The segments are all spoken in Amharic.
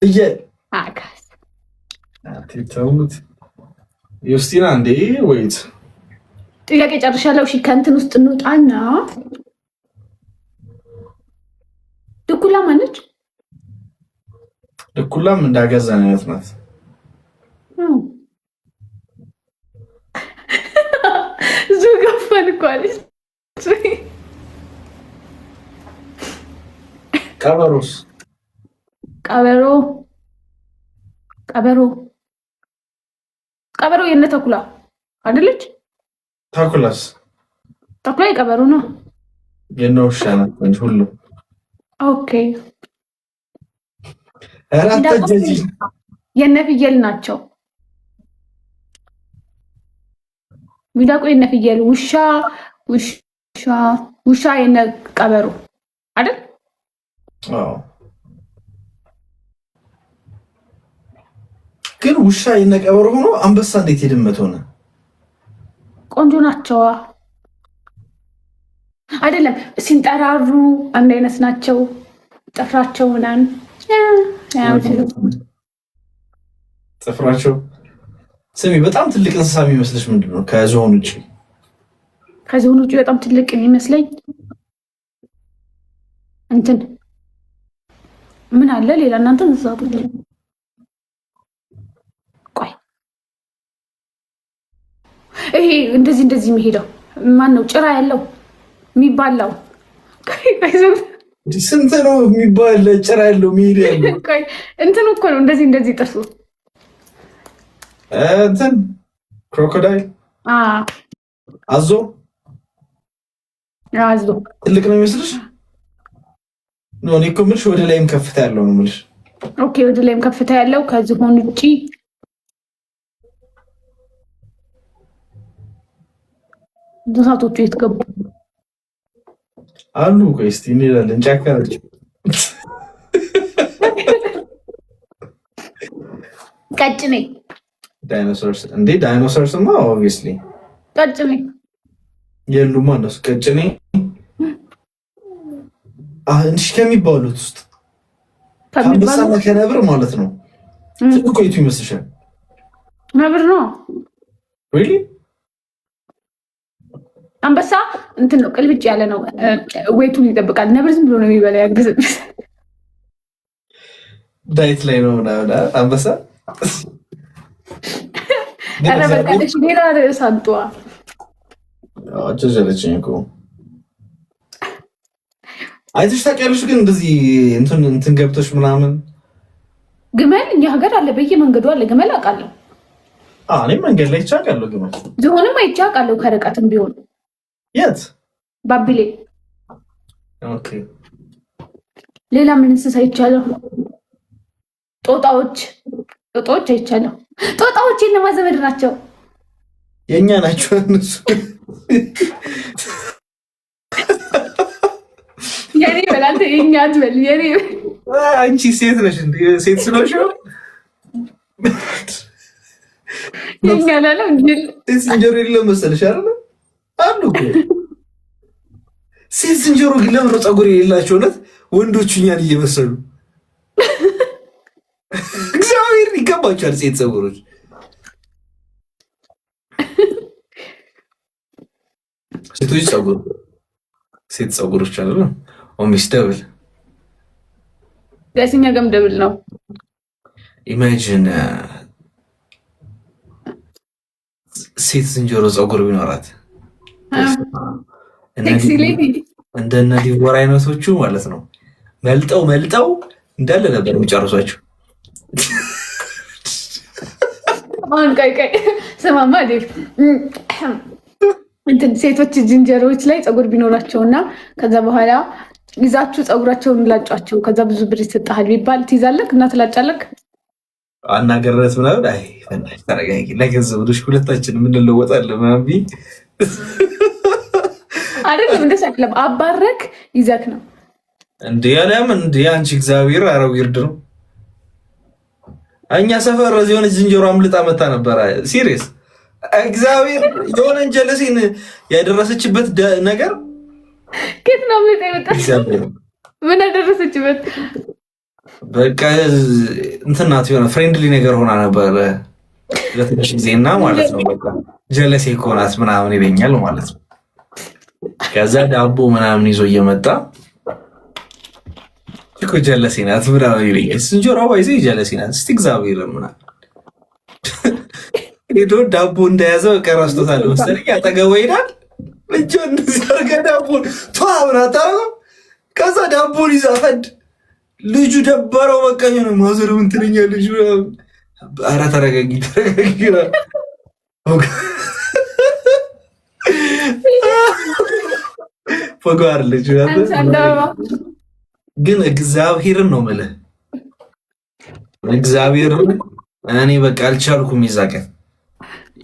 ፍየል አካስ አትተውት። ዩስቲና እንዴ ወይት ጥያቄ ጨርሻለሁ። እሺ ከእንትን ውስጥ እንውጣና ድኩላ ማነች? ድኩላም እንዳገዛን አይነት ናት። እዙ ገፋን እኮ አለች። ቀበሮስ? ቀበሮ ቀበሮ ቀበሮ የነ ተኩላ አይደለች? ተኩላስ? ተኩላ የቀበሮ ነው። የነ ውሻ ናት እንጂ ሁሉ ኦኬ። አራተኛ የነ ፍየል ናቸው። ሚዳቆ የነ ፍየል፣ ውሻ የነ ቀበሮ አይደል? አዎ። ግን ውሻ የነ ቀበሮ ሆኖ አንበሳ እንዴት የድመት ሆነ? ቆንጆ ናቸዋ። አይደለም ሲንጠራሩ አንድ አይነት ናቸው። ጥፍራቸው ምናምን ጥፍራቸው። ስሚ በጣም ትልቅ እንስሳ የሚመስልሽ ምንድን ነው? ከዝሆን ውጭ ከዝሆን ውጭ በጣም ትልቅ የሚመስለኝ እንትን ምን አለ ሌላ? እናንተ እንስሳቶች ቆይ ይሄ እንደዚህ የሚሄደው ማን ነው? ጭራ ያለው የሚባላው ስንት ነው የሚባል? ጭራ ያለው ሚሄድ ያለው እንትን እኮ ነው። እንደዚህ ጥርሱ እንትን ክሮኮዳይል፣ አዞ ትልቅ ነው የሚመስልሽ? እኔ እኮ የምልሽ ወደ ላይም ከፍታ ያለው ነው የምልሽ። ኦኬ ወደ ላይም ከፍታ ያለው ከዝሆን ውጪ እንስሳቶቹ የት ገቡ አሉ? ቆይ እስኪ እንሄዳለን። ጫካ ነች። ቀጭኔ ዳይኖሰርስ እንዴ? ዳይኖሰርስማ ኦብቪየስሊ ቀጭኔ የሉማ እነሱ። ቀጭኔ እንሽ ከሚባሉት ውስጥ ከአንበሳና ከነብር ማለት ነው ትልቁ የቱ ይመስልሻል? ነብር ነው። ሪሊ? አንበሳ እንትን ነው ቅልብጭ ያለ ነው። ዌቱን ይጠብቃል። ነብር ዝም ብሎ ነው የሚበላ። ያግዝብስ ዳይት ላይ ነው ምናምን አንበሳ። ኧረ በቃለች። ሌላ ርዕስ አንጧ አጀጀለችኝ እኮ። አይተሽ ታውቂያለሽ? ግን እንደዚህ እንትን ገብተሽ ምናምን ግመል እኛ ሀገር አለ፣ በየመንገዱ አለ ግመል። አውቃለሁ። እኔም መንገድ ላይ አይቼ አውቃለሁ ግመል። ዝሆንም አይቼ አውቃለሁ ከርቀትም ቢሆን። የት? ባቢሌ። ኦኬ። ሌላ ምን እንስሳ አይቻለሁ? ጦጣዎች አይቻለሁ። ጦጣዎች የእነማ ዘመድ ናቸው? የእኛ ናቸው እነሱ። የኔ በላንተ የእኛ አትበል። የኔ አንቺ ሴት ነሽ እንዴ? ሴት ስለሽ የእኛ ላለው ሴት ዝንጀሮ የሌለው መሰለሽ አይደል? አሉ እኮ ሴት ዝንጀሮ ግን ለምን ነው ፀጉር የሌላቸው? እውነት ወንዶቹ እኛን እየመሰሉ እግዚአብሔር ይገባቸዋል። ሴት ፀጉሮች ሴቶች ፀጉር ሴት ፀጉሮች አሉ። ኦሚስ ደብል ጋሲኛ ገም ደብል ነው። ኢማጂን ሴት ዝንጀሮ ፀጉር ቢኖራት እንደነ ዲቦራ አይነቶቹ ማለት ነው። መልጠው እንዳለ ነበር የሚጨርሷቸው። አሁን ቀይ ስማማ ዴቭ እንትን ሴቶች ዝንጀሮዎች ላይ ፀጉር ቢኖራቸውና ከዛ በኋላ ይዛችሁ ፀጉራቸውን ላጫቸው ከዛ ብዙ ብር ይሰጥሃል ቢባል ትይዛለህ እና ትላጫለህ? አናገረት ምናምን አይ ፈናሽ ተረጋጊ፣ ለገንዘብ ብለሽ ሁለታችን የምንለወጣለን ምናምን ቢ አይደለም እንደዛ አይደለም። አባረክ ይዘክ ነው እንዴ? ያለም እንዴ አንቺ እግዚአብሔር አረው ይርድ ነው። እኛ ሰፈር እዚህ የሆነች ዝንጀሮ አምልጣ መታ ነበር። ሲሪየስ እግዚአብሔር የሆነ እንጀለሲን ያደረሰችበት ነገር ከት ነው አምልጣ የመጣች ምን ያደረሰችበት? በቃ እንትን ናት የሆነ ፍሬንድሊ ነገር ሆና ነበር ለትንሽ ጊዜና ማለት ነው። በቃ ጀለሴ እኮ ናት ምናምን ይለኛል ማለት ነው። ከዛ ዳቦ ምናምን ይዞ እየመጣ እኮ ጀለሴ ናት ምናምን ይለኛል። ዝንጀሮ ባይዘ ጀለሴ ናት እስቲ እግዚአብሔር ምናምን ሄዶ ዳቦ እንደያዘ በቃ ረስቶታል መሰለኝ። አጠገቡ ይሄዳል እጆ እንደዚህ አድርገህ ዳቦን ቷ ምናምን ታደርገው። ከዛ ዳቦን ይዛ ፈድ ልጁ ደበረው። በቃ ነው ማዘር ምን ትለኛለች? ኧረ ተረጋጊ ተረጋጊ። ፈጓር ልጅ ግን እግዚአብሔርን ነው የምልህ እግዚአብሔርን እኔ በቃ አልቻልኩም። ይዛቀን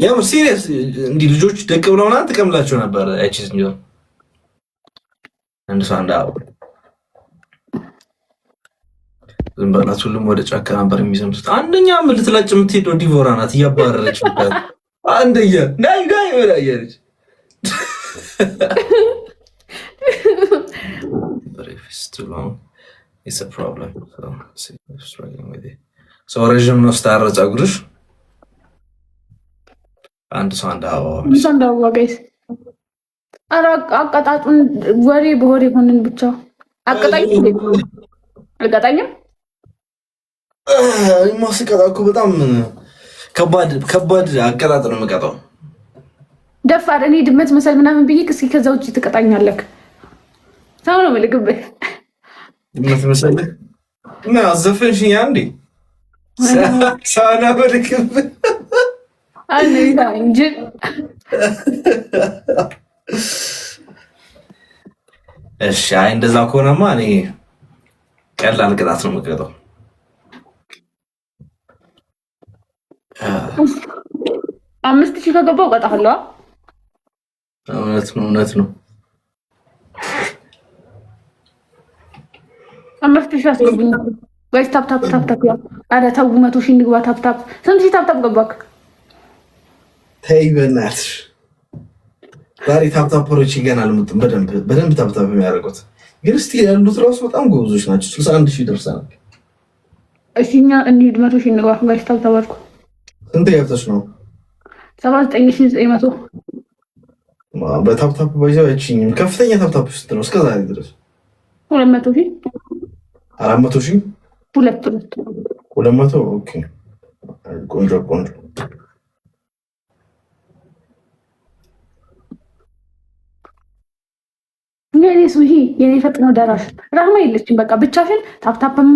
ያው ሲሪየስ እንዲህ ልጆች ደቅ ብለውና ተቀምላቸው ነበር። እቺ ዝንጀሮ አንድ ሳንዳ ዝም በላት። ሁሉም ወደ ጫካ ነበር የሚዘምቱት። አንደኛ ምን ልትላጭ የምትሄደው ዲቮራ ናት እያባረረች ነበር። አንደኛ ናይ ናይ ወላየች It's a problem. So struggling with it. So ረዥም ነው ስታረ ፀጉርሽ አንድ ሳንዳው ጋይስ ኧረ አቀጣጡን ወሬ በወሬ ሆንን ብቻ አቀጣኝም ማስቀጣ እኮ በጣም ከባድ አቀጣጥ ነው የምቀጣው። ደፋር እኔ ድመት መሰል ምናምን ብዬ እስኪ ከዛ ውጭ ትቀጣኛለህ። ሰው ነው የምልክብህ ድመት መሰል እና አዘፈንሽኝ አንዴ ሳና በልክብህ እንጂ እሺ። አይ እንደዛ ከሆነማ እኔ ቀላል ቅጣት ነው የምቀጣው። 5000 ከገባው እቀጣለሁ። እውነት ነው። 5000 አስገቡኝ ጋይስ። ታፕ ያው አረ ተው 100,000 እንግባ። ታፕ ስንት ሺህ ታፕ ገባክ? ተይ በእናትሽ ዛሬ ታፕሮች ገና አልመጡም። በደንብ ታፕ የሚያደርጉት ግን እስቲ ያሉት ራሱ በጣም ጎበዞች ናቸው። 61,000 ደርሰናል። እሺ እኛ እንሂድ 100,000 እንግባ ጋይስ። ታፕ አድርጉ። ስንት ገብተሽ ነው? 79,900 በታፕ ባይዘው አይችኝም። ከፍተኛ ታፕ ውስጥ ነው እስከ ዛሬ ድረስ 200,000 400,000 200 ኦኬ። ቆንጆ የኔ ሱሂ የኔ ፈጥኖ ደራሽ ራህማ የለችም። በቃ ብቻሽን ታፕታፕም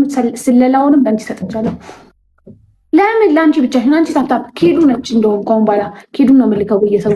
ስለላውንም ለአንቺ ሰጥቻለሁ። ለምን ለአንቺ ብቻሽን? አንቺ ታፕታፕ ኪዱ ነች። እንደውም ከአሁን በኋላ ኪዱ ነው የምልከው በየሰው